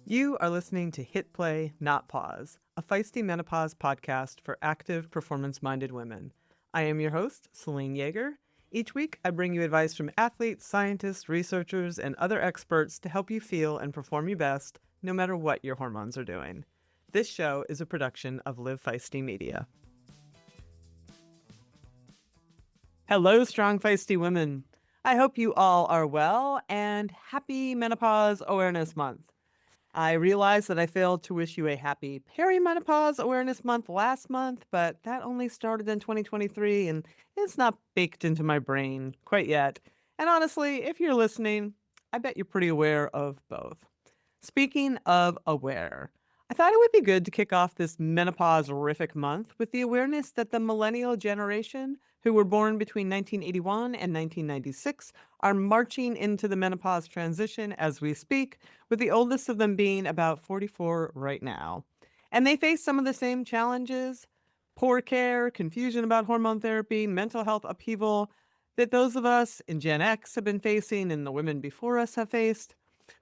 You are listening to Hit Play, Not Pause, a feisty menopause podcast for active, performance-minded women. I am your host, Celine Yeager. Each week, I bring you advice from athletes, scientists, researchers, and other experts to help you feel and perform your best, no matter what your hormones are doing. This show is a production of Live Feisty Media. Hello, strong, feisty women. I hope you all are well, and happy Menopause Awareness Month. I realize that I failed to wish you a happy Perimenopause Awareness Month last month, but that only started in 2023 and it's not baked into my brain quite yet. And honestly, if you're listening, I bet you're pretty aware of both. Speaking of aware, I thought it would be good to kick off this menopause horrific month with the awareness that the millennial generation, who were born between 1981 and 1996, are marching into the menopause transition as we speak, with the oldest of them being about 44 right now. And they face some of the same challenges: poor care, confusion about hormone therapy, mental health upheaval that those of us in Gen X have been facing and the women before us have faced.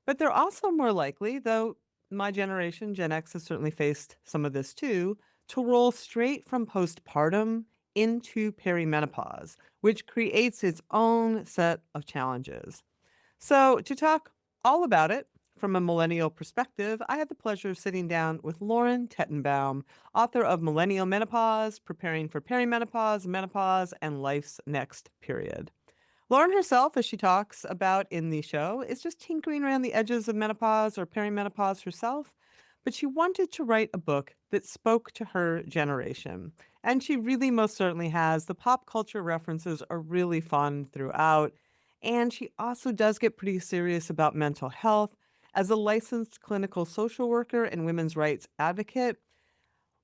But they're also more likely, though my generation, Gen X, has certainly faced some of this too, to roll straight from postpartum into perimenopause, which creates its own set of challenges. So, to talk all about it from a millennial perspective, I had the pleasure of sitting down with Lauren Tetenbaum, author of Millennial Menopause, Preparing for Perimenopause, Menopause, and Life's Next Period. Lauren herself, as she talks about in the show, is just tinkering around the edges of menopause or perimenopause herself, but she wanted to write a book that spoke to her generation. And she really most certainly has. The pop culture references are really fun throughout. And she also does get pretty serious about mental health. As a licensed clinical social worker and women's rights advocate,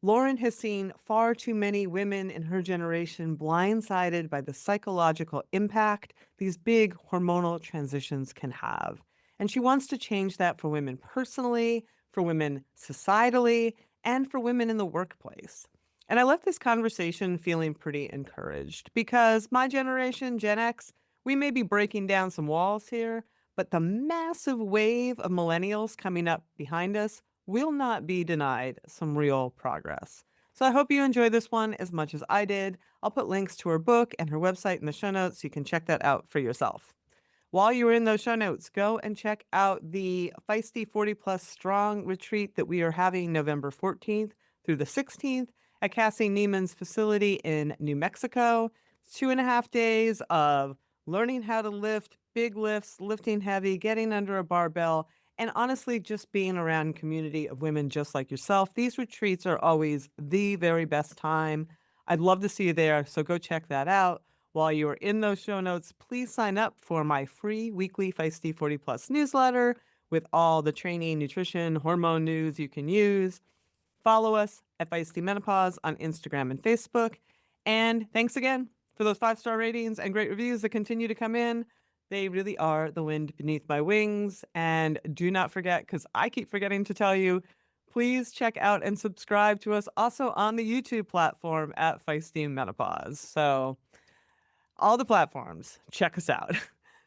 Lauren has seen far too many women in her generation blindsided by the psychological impact these big hormonal transitions can have. And she wants to change that for women personally, for women societally, and for women in the workplace. And I left this conversation feeling pretty encouraged because my generation, Gen X, we may be breaking down some walls here, but the massive wave of millennials coming up behind us will not be denied some real progress. So I hope you enjoy this one as much as I did. I'll put links to her book and her website in the show notes so you can check that out for yourself. While you're in those show notes, go and check out the Feisty 40 Plus Strong retreat that we are having November 14th through the 16th at Cassie Neiman's facility in New Mexico. It's 2.5 days of learning how to lift big lifts, lifting heavy, getting under a barbell, and honestly, just being around a community of women just like yourself. These retreats are always the very best time. I'd love to see you there, so go check that out. While you are in those show notes, please sign up for my free weekly Feisty 40 Plus newsletter with all the training, nutrition, hormone news you can use. Follow us at Feisty Menopause on Instagram and Facebook. And thanks again for those 5-star ratings and great reviews that continue to come in. They really are the wind beneath my wings. And do not forget, because I keep forgetting to tell you, please check out and subscribe to us also on the YouTube platform at Feisty Menopause. So, all the platforms, check us out.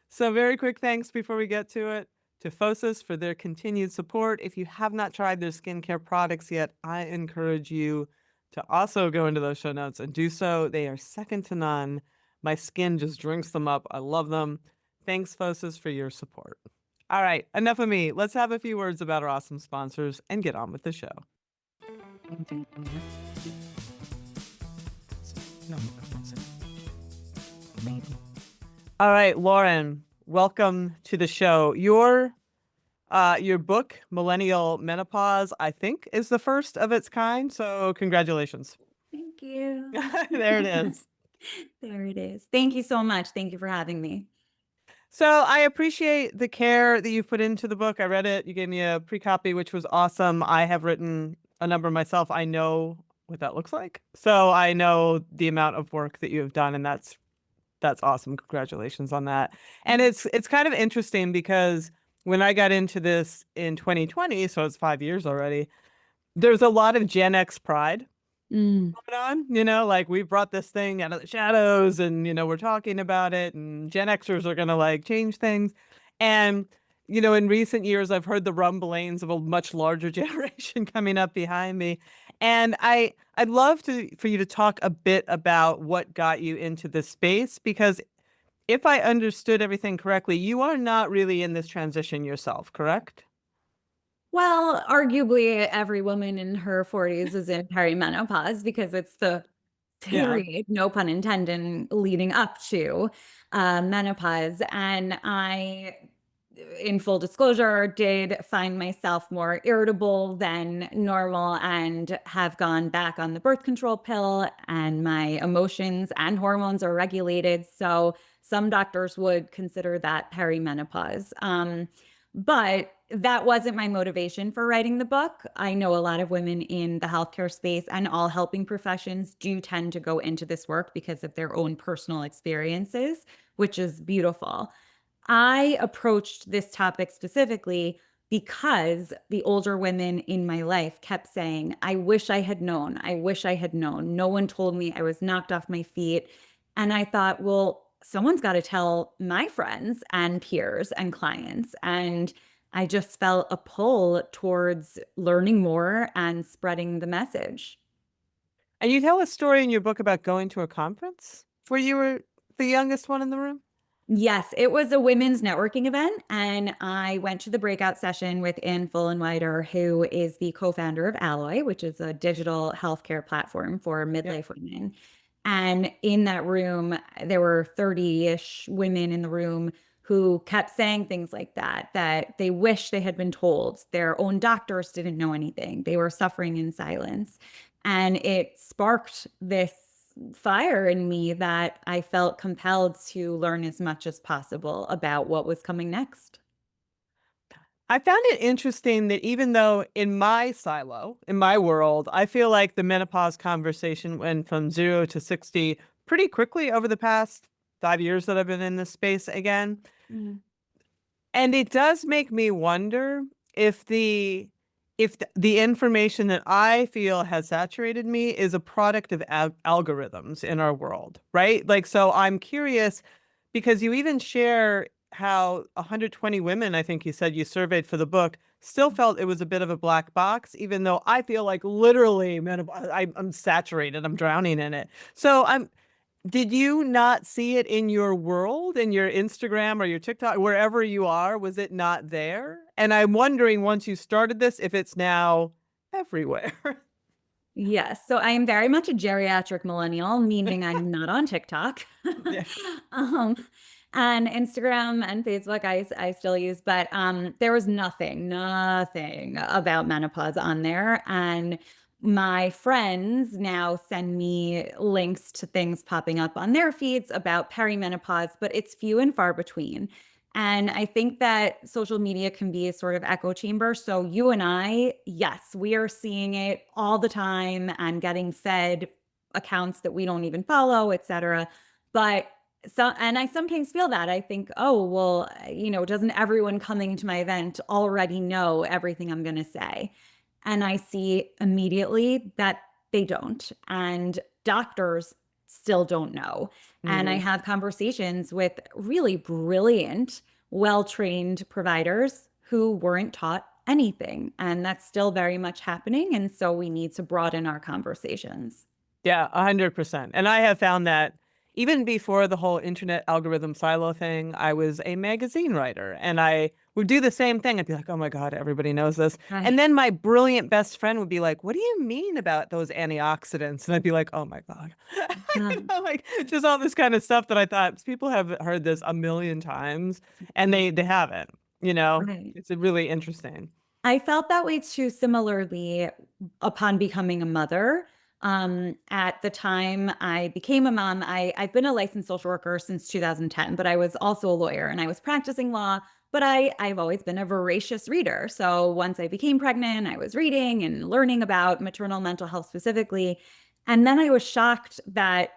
So, very quick thanks before we get to it to Phosis for their continued support. If you have not tried their skincare products yet, I encourage you to also go into those show notes and do so. They are second to none. My skin just drinks them up. I love them. Thanks, Phosis, for your support. All right, enough of me. Let's have a few words about our awesome sponsors and get on with the show. All right, Lauren, welcome to the show. Your book, Millennial Menopause, I think, is the first of its kind. So congratulations. Thank you. There it is. There it is. Thank you so much. Thank you for having me. So I appreciate the care that you've put into the book. I read it. You gave me a pre-copy, which was awesome. I have written a number myself. I know what that looks like. So I know the amount of work that you have done, and that's awesome. Congratulations on that. And it's kind of interesting because when I got into this in 2020, so it's 5 years already, there's a lot of Gen X pride Mm. going on, like we brought this thing out of the shadows and, we're talking about it and Gen Xers are going to like change things. And in recent years, I've heard the rumblings of a much larger generation coming up behind me. And I'd love for you to talk a bit about what got you into this space, because if I understood everything correctly, you are not really in this transition yourself, correct? Well, arguably every woman in her 40s is in perimenopause because it's the Yeah. period, no pun intended, leading up to menopause. And I, in full disclosure, did find myself more irritable than normal and have gone back on the birth control pill, and my emotions and hormones are regulated. So some doctors would consider that perimenopause. But that wasn't my motivation for writing the book. I know a lot of women in the healthcare space and all helping professions do tend to go into this work because of their own personal experiences, which is beautiful. I approached this topic specifically because the older women in my life kept saying, I wish I had known. I wish I had known. No one told me. I was knocked off my feet. And I thought, well, someone's got to tell my friends and peers and clients. And I just felt a pull towards learning more and spreading the message. And you tell a story in your book about going to a conference where you were the youngest one in the room? Yes, it was a women's networking event, and I went to the breakout session with Ann Fullenwider, who is the co-founder of Alloy, which is a digital healthcare platform for Yep. midlife women. And in that room, there were 30-ish women in the room who kept saying things like that they wish they had been told. Their own doctors didn't know anything. They were suffering in silence. And it sparked this fire in me that I felt compelled to learn as much as possible about what was coming next. I found it interesting that even though in my silo, in my world, I feel like the menopause conversation went from 0 to 60 pretty quickly over the past 5 years that I've been in this space again. Mm. And it does make me wonder if the information that I feel has saturated me is a product of algorithms in our world, right? Like, so I'm curious because you even share how 120 women, I think you said you surveyed for the book, still felt it was a bit of a black box, even though I feel like literally, man, I'm saturated, I'm drowning in it. So did you not see it in your world, in your Instagram or your TikTok, wherever you are? Was it not there? And I'm wondering once you started this, if it's now everywhere. Yes. So I am very much a geriatric millennial, meaning I'm not on TikTok. Yeah. um, and Instagram and Facebook I still use, but there was nothing about menopause on there. And my friends now send me links to things popping up on their feeds about perimenopause, but it's few and far between. And I think that social media can be a sort of echo chamber. So you and I, yes, we are seeing it all the time and getting fed accounts that we don't even follow, et cetera. But and I sometimes feel that I think, oh, well, doesn't everyone coming to my event already know everything I'm going to say? And I see immediately that they don't. And doctors still don't know. And I Hmm. have conversations with really brilliant, well trained providers who weren't taught anything. And that's still very much happening. And so we need to broaden our conversations. Yeah, 100%. And I have found that even before the whole internet algorithm silo thing, I was a magazine writer and I would do the same thing. I'd be like, oh my God, everybody knows this. And Right. then my brilliant best friend would be like, what do you mean about those antioxidants? And I'd be like, oh my God. Yeah. Like just all this kind of stuff that I thought people have heard this a million times and they haven't, you know? Right. It's really interesting. I felt that way too, similarly, upon becoming a mother. At the time I became a mom, I've been a licensed social worker since 2010, but I was also a lawyer and I was practicing law. But I've always been a voracious reader. So once I became pregnant, I was reading and learning about maternal mental health specifically. And then I was shocked that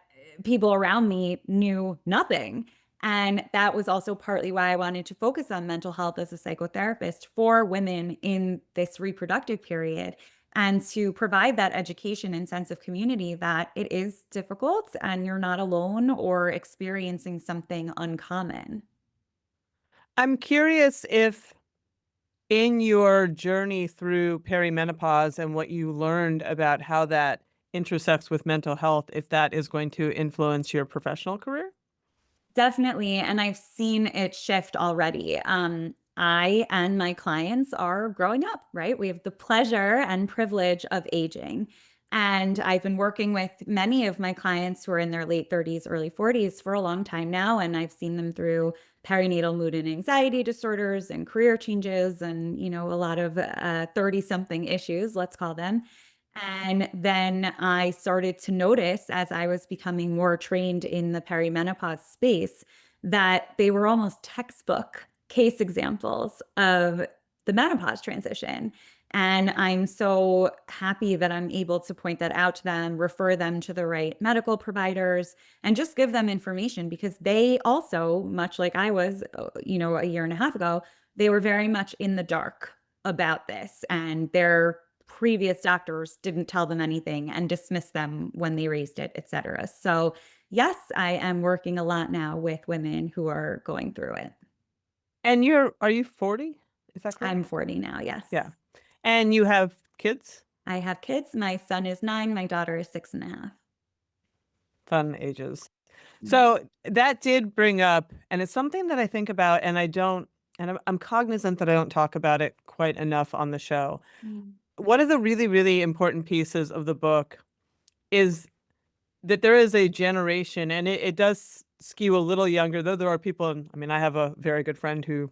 people around me knew nothing. And that was also partly why I wanted to focus on mental health as a psychotherapist for women in this reproductive period and to provide that education and sense of community that it is difficult and you're not alone or experiencing something uncommon. I'm curious if In your journey through perimenopause and what you learned about how that intersects with mental health, if that is going to influence your professional career? Definitely. And I've seen it shift already. I and my clients are growing up, right? We have the pleasure and privilege of aging. And I've been working with many of my clients who are in their late 30s, early 40s for a long time now. And I've seen them through perinatal mood and anxiety disorders and career changes and, a lot of 30 something issues, let's call them. And then I started to notice as I was becoming more trained in the perimenopause space that they were almost textbook case examples of the menopause transition. And I'm so happy that I'm able to point that out to them, refer them to the right medical providers, and just give them information because they also, much like I was, a year and a half ago, they were very much in the dark about this. And their previous doctors didn't tell them anything and dismissed them when they raised it, etc. So, yes, I am working a lot now with women who are going through it. And are you 40? Is that correct? I'm 40 now, Yeah. yes. And you have kids? I have kids. My son is 9, my daughter is 6.5. Fun ages. Yeah. So that did bring up, and it's something that I think about, and I don't, and I'm cognizant that I don't talk about it quite enough on the show. Mm. One of the really, really important pieces of the book is that there is a generation, and it does skew a little younger, though there are people, I mean, I have a very good friend who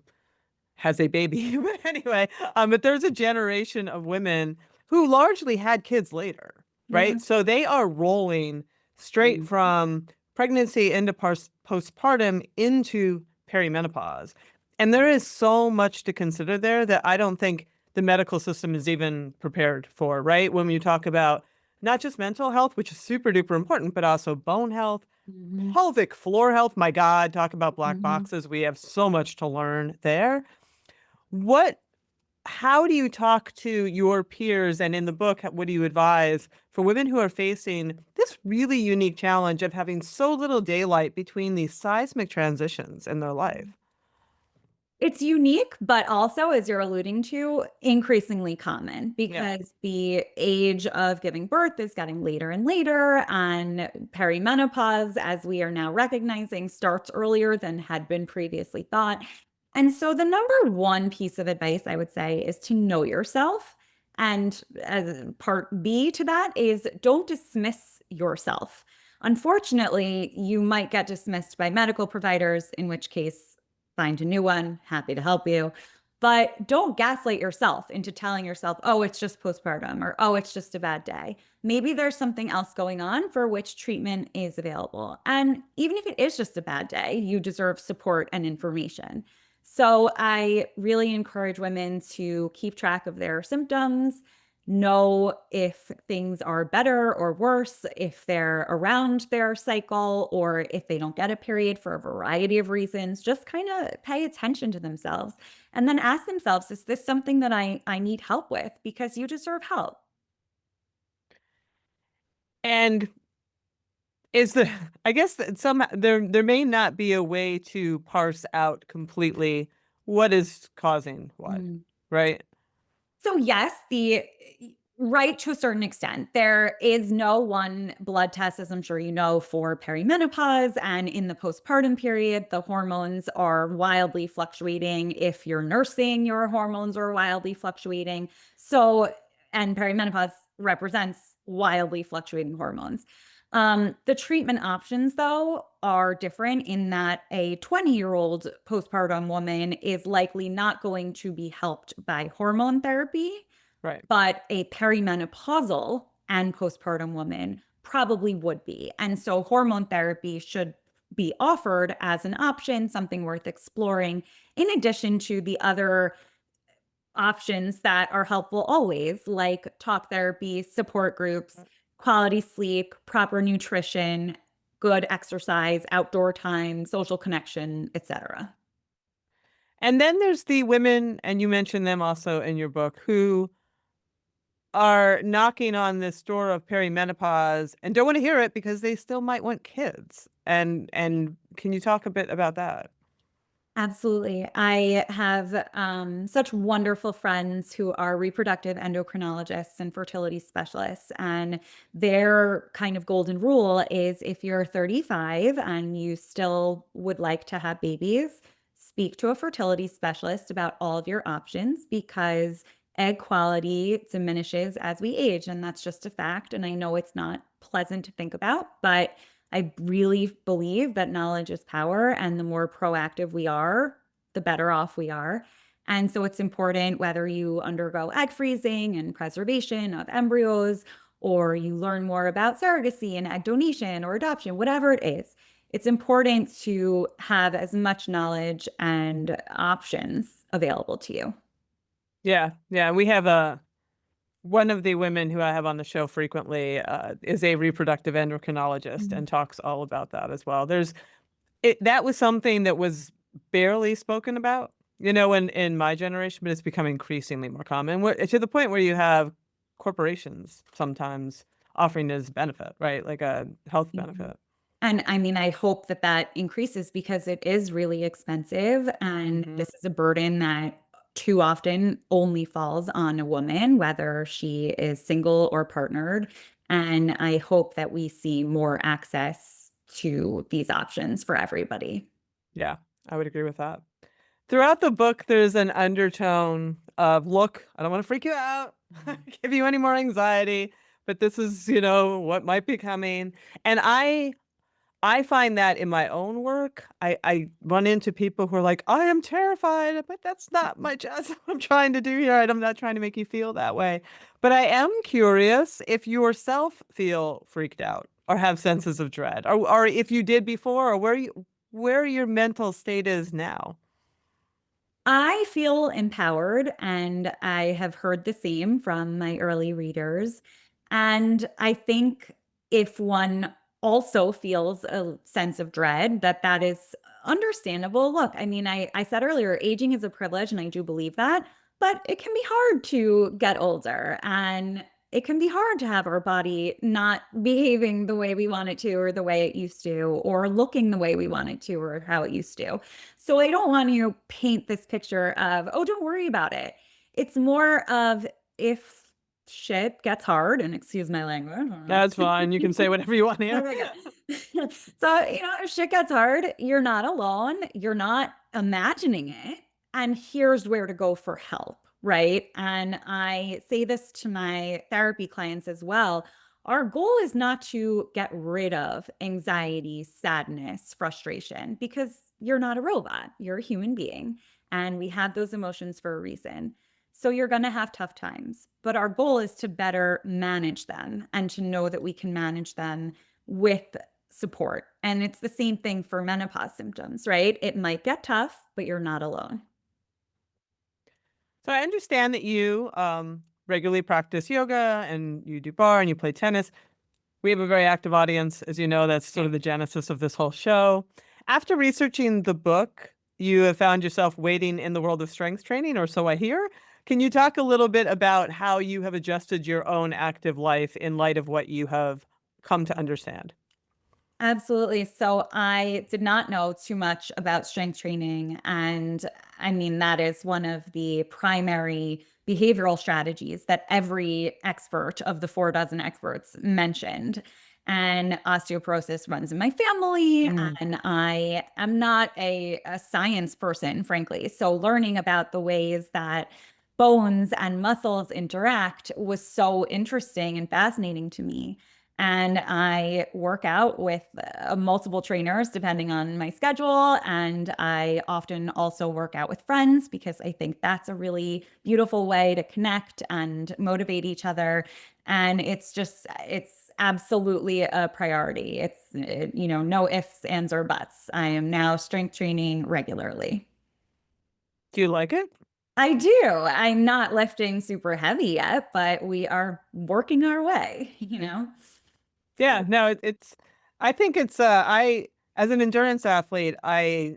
has a baby. But anyway, but there's a generation of women who largely had kids later, Yeah. right? So they are rolling straight Mm. from pregnancy into postpartum into perimenopause. And there is so much to consider there that I don't think the medical system is even prepared for, right? When you talk about not just mental health, which is super duper important, but also bone health, Mhm. pelvic floor health. My God, talk about black Mhm. boxes. We have so much to learn there. What, how do you talk to your peers? And in the book, what do you advise for women who are facing this really unique challenge of having so little daylight between these seismic transitions in their life? It's unique, but also, as you're alluding to, increasingly common Yeah. because the age of giving birth is getting later and later, and perimenopause, as we are now recognizing, starts earlier than had been previously thought. And so, the number one piece of advice I would say is to know yourself. And as part B to that is don't dismiss yourself. Unfortunately, you might get dismissed by medical providers, in which case, find a new one, happy to help you. But don't gaslight yourself into telling yourself, oh, it's just postpartum or oh, it's just a bad day. Maybe there's something else going on for which treatment is available. And even if it is just a bad day, you deserve support and information. So I really encourage women to keep track of their symptoms, know if things are better or worse, if they're around their cycle, or if they don't get a period for a variety of reasons. Just kind of pay attention to themselves and then ask themselves, is this something that I need help with? Because you deserve help. And is the, I guess that there may not be a way to parse out completely what is causing what, Mm. right? So yes, the right to a certain extent. There is no one blood test, as I'm sure you know, for perimenopause. And in the postpartum period, the hormones are wildly fluctuating. If you're nursing, your hormones are wildly fluctuating. So, and perimenopause represents wildly fluctuating hormones. The treatment options, though, are different in that a 20-year-old postpartum woman is likely not going to be helped by hormone therapy, Right. but a perimenopausal and postpartum woman probably would be. And so hormone therapy should be offered as an option, something worth exploring, in addition to the other options that are helpful always, like talk therapy, support groups, quality sleep, proper nutrition, good exercise, outdoor time, social connection, etc. And then there's the women, and you mentioned them also in your book, who are knocking on this door of perimenopause and don't want to hear it because they still might want kids. And can you talk a bit about that? Absolutely. I have such wonderful friends who are reproductive endocrinologists and fertility specialists. And their kind of golden rule is if you're 35 and you still would like to have babies, speak to a fertility specialist about all of your options because egg quality diminishes as we age. And that's just a fact. And I know it's not pleasant to think about, but I really believe that knowledge is power, and the more proactive we are, the better off we are. And so it's important whether you undergo egg freezing and preservation of embryos, or you learn more about surrogacy and egg donation or adoption, whatever it is. It's important to have as much knowledge and options available to you. Yeah, yeah. We have a one of the women who I have on the show frequently is a reproductive endocrinologist Mhm. and talks all about that as well. That was something that was barely spoken about, in my generation, but it's become increasingly more common. To the point where you have corporations sometimes offering this benefit, right? Like a health Mhm. benefit. And I mean, I hope that that increases because it is really expensive. And Hmm. this is a burden that too often only falls on a woman, whether she is single or partnered. And I hope that we see more access to these options for everybody. Yeah, I would agree with that. Throughout the book, there's an undertone of, look, I don't want to freak you out, give you any more anxiety, but this is, what might be coming. And I find that in my own work, I run into people who are like, I am terrified, but that's not my job. I'm trying to do here. I'm not trying to make you feel that way. But I am curious if you yourself feel freaked out or have senses of dread, or if you did before, or where your mental state is now. I feel empowered, and I have heard the same from my early readers. And I think if one also feels a sense of dread, that that is understandable. Look, I mean, I said earlier, aging is a privilege, and I do believe that, but it can be hard to get older. And it can be hard to have our body not behaving the way we want it to, or the way it used to, or looking the way we want it to, or how it used to. So I don't want to paint this picture of, oh, don't worry about it. It's more of if shit gets hard, and excuse my language. That's fine. You can say whatever you want here. Okay, good. So, if shit gets hard, you're not alone. You're not imagining it. And here's where to go for help, right? And I say this to my therapy clients as well. Our goal is not to get rid of anxiety, sadness, frustration, because you're not a robot. You're a human being. And we have those emotions for a reason. So you're going to have tough times, but our goal is to better manage them and to know that we can manage them with support. And it's the same thing for menopause symptoms, right? It might get tough, but you're not alone. So I understand that you regularly practice yoga and you do bar and you play tennis. We have a very active audience. As you know, that's sort Yeah. of the genesis of this whole show. After researching the book, you have found yourself wading in the world of strength training, or so I hear. Can you talk a little bit about how you have adjusted your own active life in light of what you have come to understand? Absolutely. So I did not know too much about strength training. And I mean, that is one of the primary behavioral strategies that every expert of the 4 dozen experts mentioned. And osteoporosis runs in my family, Mm. and I am not a science person, frankly. So learning about the ways that bones and muscles interact was so interesting and fascinating to me. And I work out with multiple trainers depending on my schedule. And I often also work out with friends because I think that's a really beautiful way to connect and motivate each other. And it's absolutely a priority. No ifs, ands, or buts. I am now strength training regularly. Do you like it? I do. I'm not lifting super heavy yet, but we are working our way. Yeah, So. no, I think as an endurance athlete, I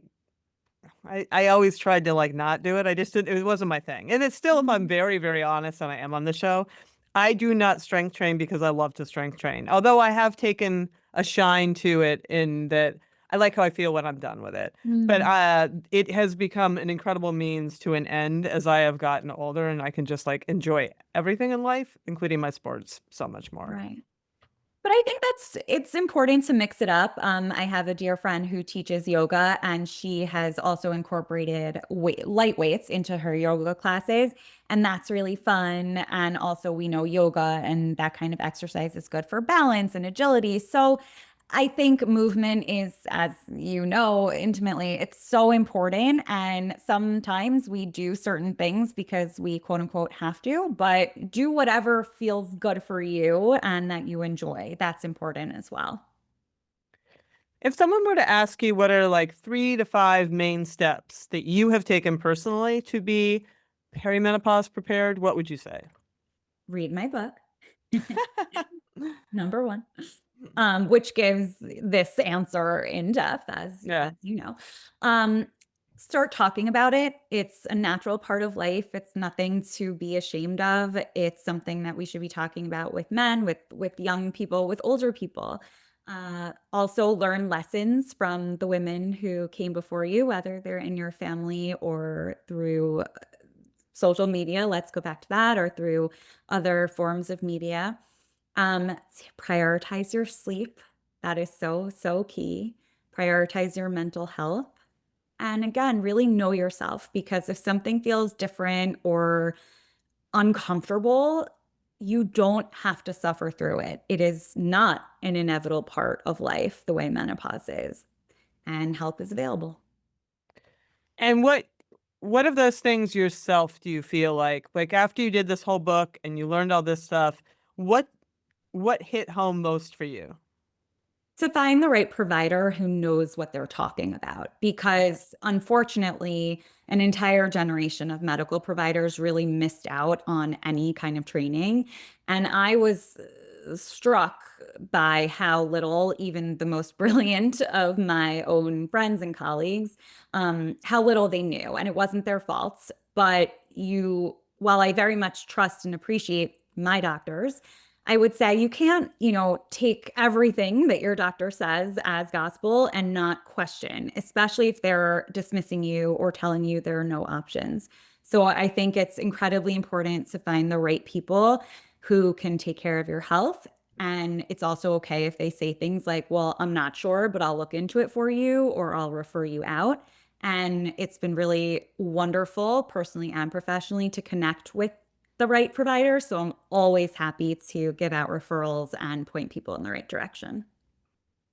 always tried to like not do it. I just didn't, it wasn't my thing. And it's still, if I'm very, very honest, and I am on the show, I do not strength train because I love to strength train. Although I have taken a shine to it in that I like how I feel when I'm done with it. But Mm, it has become an incredible means to an end as I have gotten older, and I can just like enjoy everything in life, including my sports, so much more. right. But I think it's important to mix it up. I have a dear friend who teaches yoga, and she has also incorporated light weights into her yoga classes, and that's really fun. And also, we know yoga and that kind of exercise is good for balance and agility. So I think movement is, as you know intimately, it's so important. And sometimes we do certain things because we quote unquote have to, but do whatever feels good for you and that you enjoy. That's important as well. If someone were to ask you what are like 3 to 5 main steps that you have taken personally to be perimenopause prepared, what would you say? Read my book, number one, which gives this answer in depth, Yeah. as you know. Um, Start talking about it. It's a natural part of life. It's nothing to be ashamed of. It's something that we should be talking about with men, with young people, with older people. Also learn lessons from the women who came before you, whether they're in your family or through social media. Let's go back to that, or through other forms of media. Prioritize your sleep. That is so, so key. Prioritize your mental health. And again, really know yourself, because if something feels different or uncomfortable, you don't have to suffer through it. It is not an inevitable part of life the way menopause is, and help is available. And what of those things yourself do you feel like after you did this whole book and you learned all this stuff, what what hit home most for you? To find the right provider who knows what they're talking about. Because unfortunately, an entire generation of medical providers really missed out on any kind of training. And I was struck by how little, even the most brilliant of my own friends and colleagues, how little they knew. And it wasn't their faults. But while I very much trust and appreciate my doctors, I would say you can't, take everything that your doctor says as gospel and not question, especially if they're dismissing you or telling you there are no options. So I think it's incredibly important to find the right people who can take care of your health. And it's also okay if they say things like, well, I'm not sure, but I'll look into it for you, or I'll refer you out. And it's been really wonderful, personally and professionally, to connect with the right provider. So I'm always happy to give out referrals and point people in the right direction.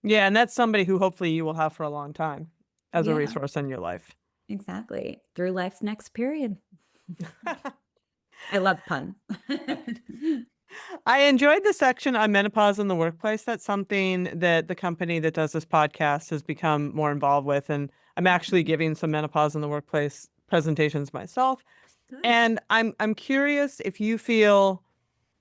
Yeah, and that's somebody who hopefully you will have for a long time as a Yeah, resource in your life. exactly. Through life's next period. I love puns. I enjoyed the section on menopause in the workplace. That's something that the company that does this podcast has become more involved with. And I'm actually giving some menopause in the workplace presentations myself. Good. And I'm curious if you feel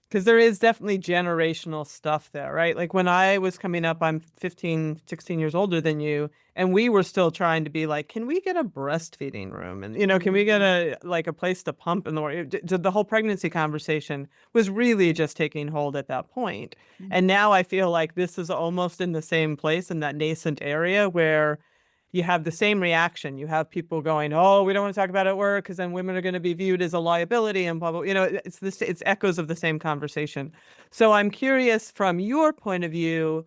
because there is definitely generational stuff there, right? Like when I was coming up, I'm 15, 16 years older than you, and we were still trying to be like, can we get a breastfeeding room? And, can we get Mhm. a place to pump in the world? The whole pregnancy conversation was really just taking hold at that point. And Mhm. now I feel like this is almost in the same place in that nascent area where you have the same reaction. You have people going, "Oh, we don't want to talk about it at work because then women are going to be viewed as a liability and blah blah." It's echoes of the same conversation. So I'm curious from your point of view,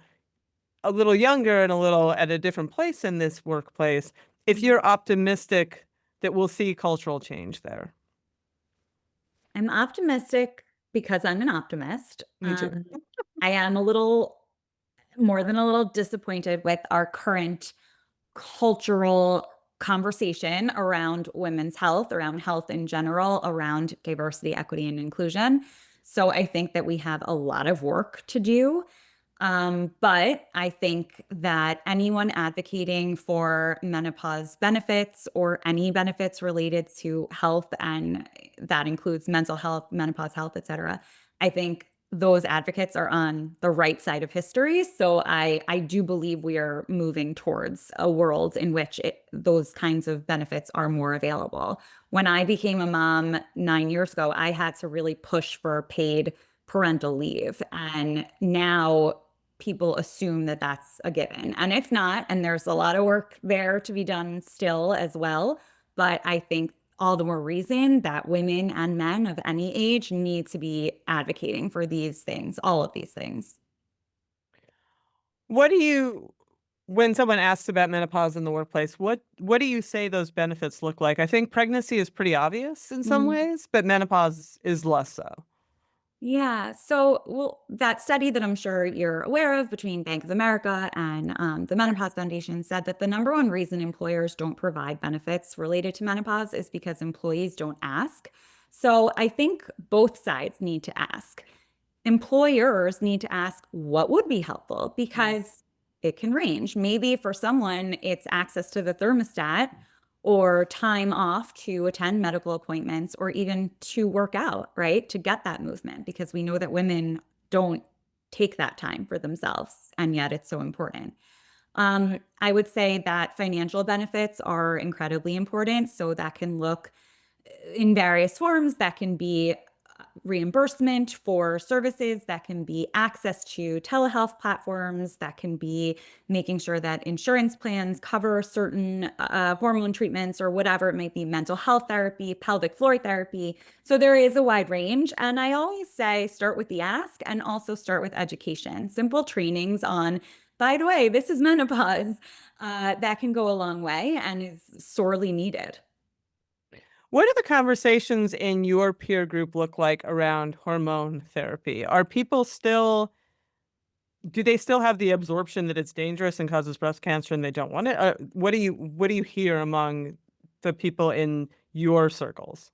a little younger and a little at a different place in this workplace, if Mhm. you're optimistic that we'll see cultural change there. I'm optimistic because I'm an optimist. Me too. I am a little more than a little disappointed with our current cultural conversation around women's health, around health in general, around diversity, equity, and inclusion. So I think that we have a lot of work to do. But I think that anyone advocating for menopause benefits or any benefits related to health, and that includes mental health, menopause health, et cetera, I think those advocates are on the right side of history. So I do believe we are moving towards a world in which those kinds of benefits are more available. When I became a mom 9 years ago, I had to really push for paid parental leave. And now people assume that that's a given. And it's not. And there's a lot of work there to be done still as well. But I think all the more reason that women and men of any age need to be advocating for these things, all of these things. What do you when someone asks about menopause in the workplace, what do you say those benefits look like? I think pregnancy is pretty obvious in some Mm. ways, but menopause is less so. Yeah. So, well, that study that I'm sure you're aware of between Bank of America and the Menopause Foundation said that the number one reason employers don't provide benefits related to menopause is because employees don't ask. So, I think both sides need to ask. Employers need to ask what would be helpful Mm. because it can range. Maybe for someone, it's access to the thermostat or time off to attend medical appointments or even to work out, right? To get that movement because we know that women don't take that time for themselves. And yet it's so important. I would say that financial benefits are incredibly important. So that can look in various forms. That can be reimbursement for services, that can be access to telehealth platforms, that can be making sure that insurance plans cover certain hormone treatments or whatever it might be, mental health therapy, pelvic floor therapy. So there is a wide range. And I always say start with the ask and also start with education. Simple trainings on, by the way, this is menopause. That can go a long way and is sorely needed. What do the conversations in your peer group look like around hormone therapy? Are people still do they still have the absorption that it's dangerous and causes breast cancer and they don't want it? What do you hear among the people in your circles?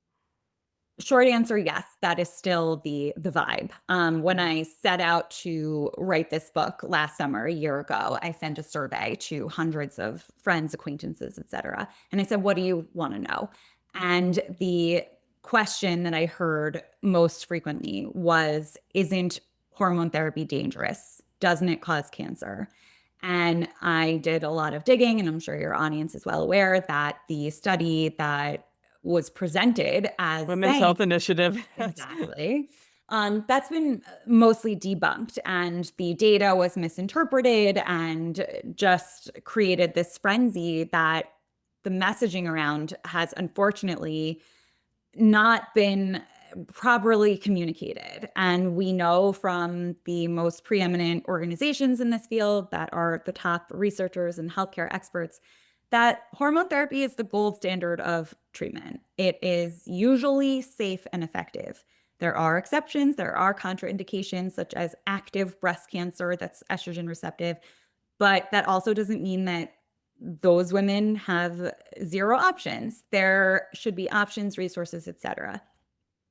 Short answer, yes, that is still the vibe. When Mhm. I set out to write this book last summer, a year ago, I sent a survey to hundreds of friends, acquaintances, etc. And I said, "What do you want to know?" And the question that I heard most frequently was, "Isn't hormone therapy dangerous? Doesn't it cause cancer?" And I did a lot of digging, and I'm sure your audience is well aware that the study that was presented as Women's saying Health Initiative. exactly. That's been mostly debunked, and the data was misinterpreted and just created this frenzy that the messaging around has unfortunately not been properly communicated. And we know from the most preeminent organizations in this field that are the top researchers and healthcare experts that hormone therapy is the gold standard of treatment. It is usually safe and effective. There are exceptions, there are contraindications, such as active breast cancer that's estrogen receptive, but that also doesn't mean that those women have zero options. There should be options, resources, etc.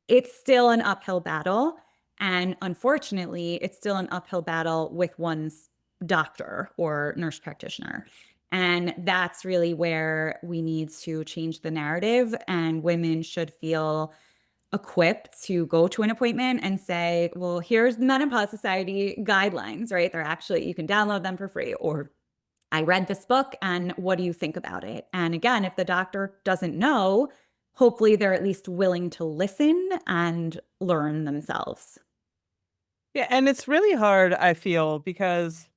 It's still an uphill battle. And unfortunately, it's still an uphill battle with one's doctor or nurse practitioner. And that's really where we need to change the narrative. And women should feel equipped to go to an appointment and say, well, here's the Menopause Society guidelines, right? They're actually, you can download them for free. Or I read this book and what do you think about it? And again, if the doctor doesn't know, hopefully they're at least willing to listen and learn themselves. Yeah, and it's really hard, I feel, because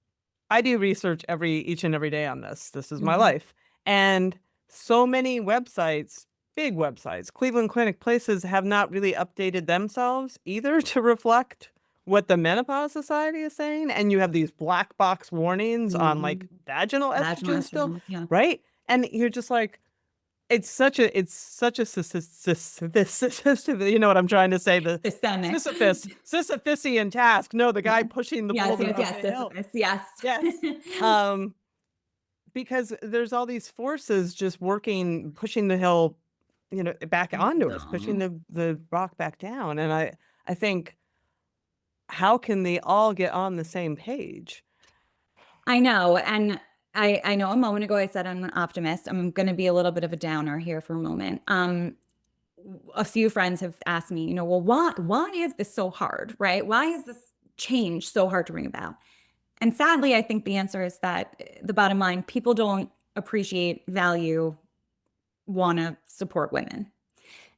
I do research each and every day on this. This is my Mhm. life. And so many websites, big websites, Cleveland Clinic places have not really updated themselves either to reflect what the Menopause Society is saying. And you have these black box warnings on like Mhm. vaginal Vaginal estrogen still, estrogen, yeah. right? And you're just like, it's such a this you know what I'm trying to say, the Systemic. Sisyphusian task. No, the guy Yeah. pushing the Yes, boulder yes, up yes, the hill. Sisyphus, yes. Yes. Um, because there's all these forces just working, pushing the hill, back onto us, pushing No. the rock back down. And I think, how can they all get on the same page? I know. And I know a moment ago I said I'm an optimist. I'm going to be a little bit of a downer here for a moment. A few friends have asked me, well, why is this so hard, right? Why is this change so hard to bring about? And sadly, I think the answer is that the bottom line, people don't appreciate, value, want to support women.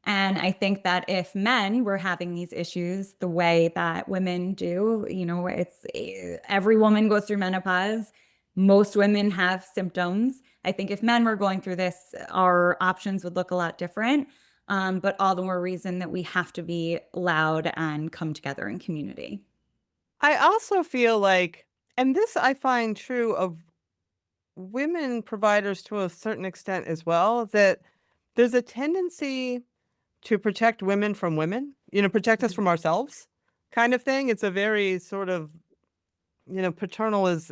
And I think that if men were having these issues the way that women do, every woman goes through menopause. Most women have symptoms. I think if men were going through this, our options would look a lot different. But all the more reason that we have to be loud and come together in community. I also feel like, and this I find true of women providers to a certain extent as well, that there's a tendency to protect women from women, protect us from ourselves kind of thing. It's a very sort of, paternal is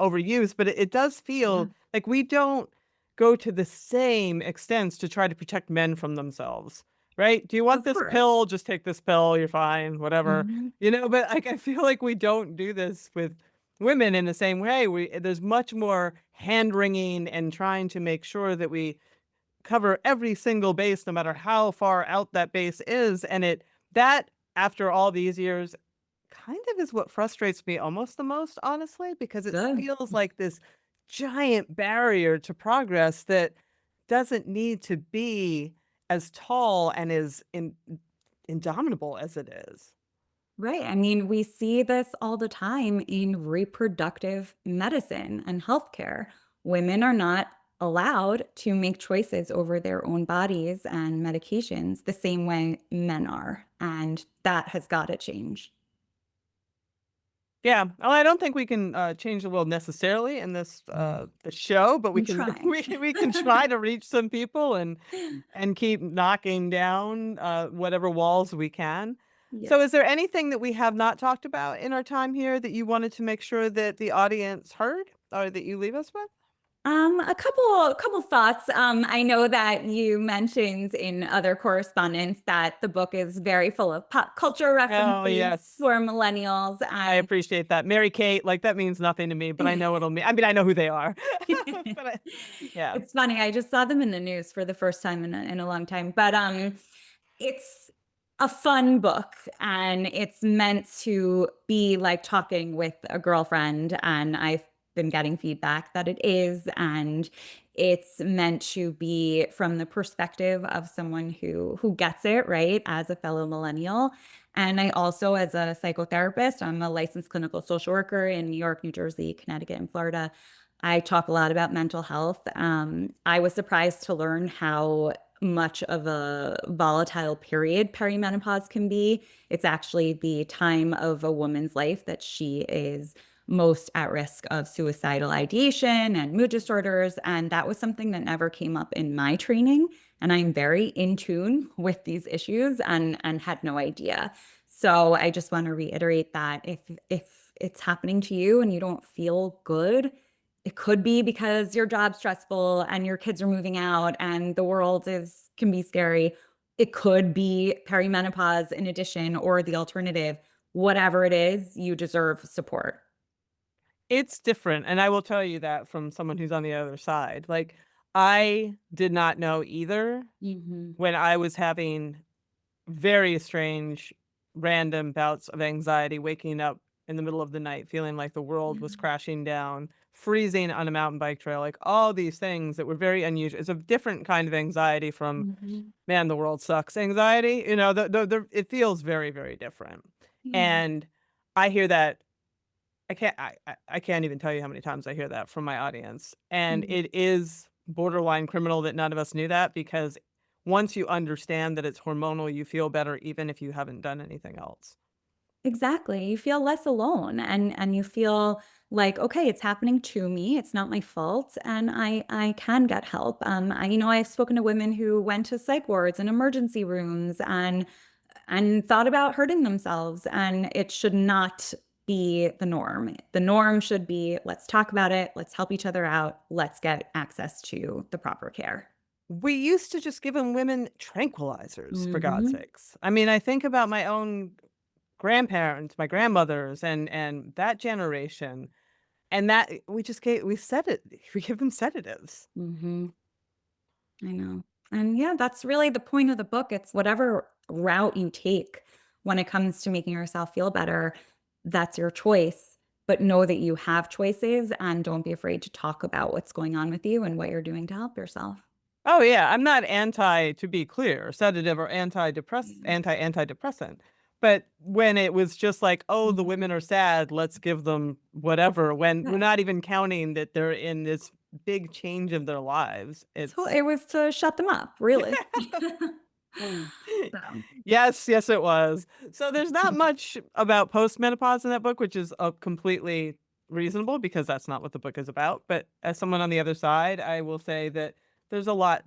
overused, but it does Yeah, feel like we don't go to the same extents to try to protect men from themselves, right? Do you want of this course. pill? Just take this pill. You're fine, whatever. Mhm. But like I feel like we don't do this with women in the same way. There's much more hand wringing and trying to make sure that we cover every single base no matter how far out that base is, and it that after all these years kind of is what frustrates me almost the most, honestly, because it Good. feels like this giant barrier to progress that doesn't need to be as tall and as indomitable as it is. Right. I mean, we see this all the time in reproductive medicine and healthcare. Women are not allowed to make choices over their own bodies and medications the same way men are. And that has got to change. Yeah, well, I don't think we can, change the world necessarily in this, the show, but we I'm can trying. we can try to reach some people and keep knocking down, whatever walls we can. So is Yes. there anything that we have not talked about in our time here that you wanted to make sure that the audience heard or that you leave us with? A couple thoughts. I know that you mentioned in other correspondence that the book is very full of pop culture Oh, references yes. for millennials, I and appreciate that. Mary Kate, like, that means nothing to me, but I know it'll mean I mean, I know who they are. But yeah. it's funny. I just saw them in the news for the first time in a long time, but it's a fun book, and it's meant to be like talking with a girlfriend, and I've been getting feedback that it is, and it's meant to be from the perspective of someone who gets it, right, as a fellow millennial. And I also, as a psychotherapist, I'm a licensed clinical social worker in New York, New Jersey, Connecticut, and Florida. I talk a lot about mental health. I was surprised to learn how much of a volatile period perimenopause can be. It's actually the time of a woman's life that she is most at risk of suicidal ideation and mood disorders. And that was something that never came up in my training. And I'm very in tune with these issues and had no idea. So I just want to reiterate that if it's happening to you and you don't feel good, it could be because your job's stressful and your kids are moving out and the world is can be scary. It could be perimenopause in addition or the alternative. Whatever it is, you deserve support. It's different, and I will tell you that from someone who's on the other side. Like, I did not know either Mhm. when I was having very strange, random bouts of anxiety, waking up in the middle of the night, feeling like the world was Yeah. crashing down, freezing on a mountain bike trail, like all these things that were very unusual. It's a different kind of anxiety from, Mhm. man, the world sucks anxiety. It feels very, very different. Yeah. And I hear that I can't even tell you how many times I hear that from my audience, and Mhm. it is borderline criminal that none of us knew that because once you understand that it's hormonal, you feel better even if you haven't done anything else. Exactly. You feel less alone and you feel like, okay, it's happening to me. It's not my fault and I can get help. I've spoken to women who went to psych wards and emergency rooms and thought about hurting themselves, and it should not be the norm. The norm should be let's talk about it, let's help each other out, let's get access to the proper care. We used to just giving women tranquilizers, for God's Mhm. sakes. I mean, I think about my own grandparents, my grandmothers, and that generation, and that we said it we give them sedatives. Mhm. I know. And yeah, that's really the point of the book. It's whatever route you take when it comes to making yourself feel better, that's your choice. But know that you have choices and don't be afraid to talk about what's going on with you and what you're doing to help yourself. Oh yeah, I'm not anti, to be clear, sedative or Mm, antidepressant. But when it was just like, oh, the mhm. women are sad, let's give them whatever, when we're Right. not even counting that they're in this big change of their lives. So It's it was to shut them up, really. Mm. So Yes, yes, it was. So there's not much about postmenopause in that book, which is completely reasonable because that's not what the book is about. But as someone on the other side, I will say that there's a lot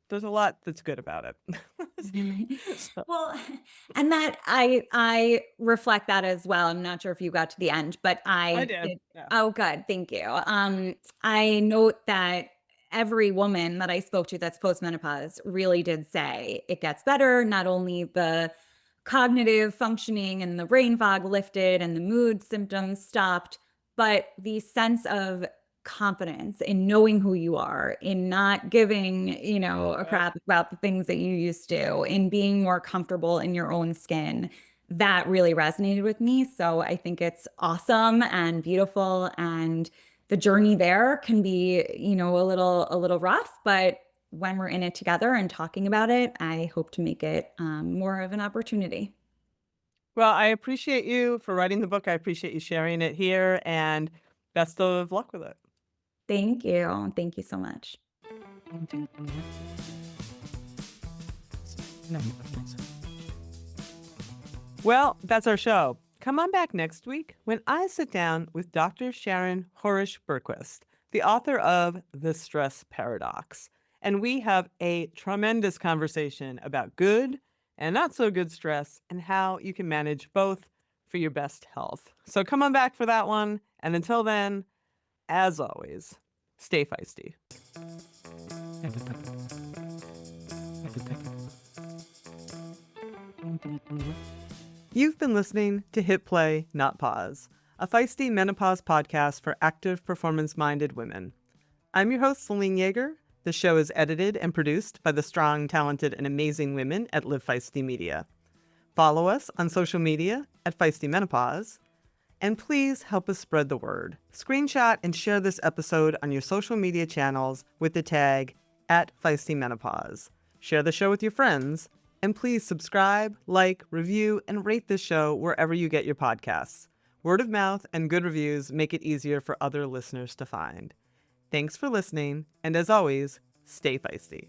there's a lot that's good about it. So, well, and that I reflect that as well. I'm not sure if you got to the end, but I I did. did. Yeah. Oh, good. Thank you. I note that every woman that I spoke to that's postmenopause really did say it gets better. Not only the cognitive functioning and the brain fog lifted and the mood symptoms stopped, but the sense of confidence in knowing who you are, in not giving, a Yep. crap about the things that you used to, in being more comfortable in your own skin. That really resonated with me. So I think it's awesome and beautiful. And the journey there can be, a little rough, but when we're in it together and talking about it, I hope to make it more of an opportunity. Well, I appreciate you for writing the book. I appreciate you sharing it here, and best of luck with it. Thank you. Thank you so much. Well, that's our show. Come on back next week when I sit down with Dr. Sharon Horish Berquist, the author of The Stress Paradox. And we have a tremendous conversation about good and not so good stress and how you can manage both for your best health. So come on back for that one. And until then, as always, stay feisty. You've been listening to Hit Play, Not Pause, a feisty menopause podcast for active, performance minded women. I'm your host, Celine Yeager. The show is edited and produced by the strong, talented, and amazing women at Live Feisty Media. Follow us on social media at Feisty Menopause. And please help us spread the word. Screenshot and share this episode on your social media channels with the tag at Feisty Menopause. Share the show with your friends. And please subscribe, like, review, and rate this show wherever you get your podcasts. Word of mouth and good reviews make it easier for other listeners to find. Thanks for listening, and as always, stay feisty.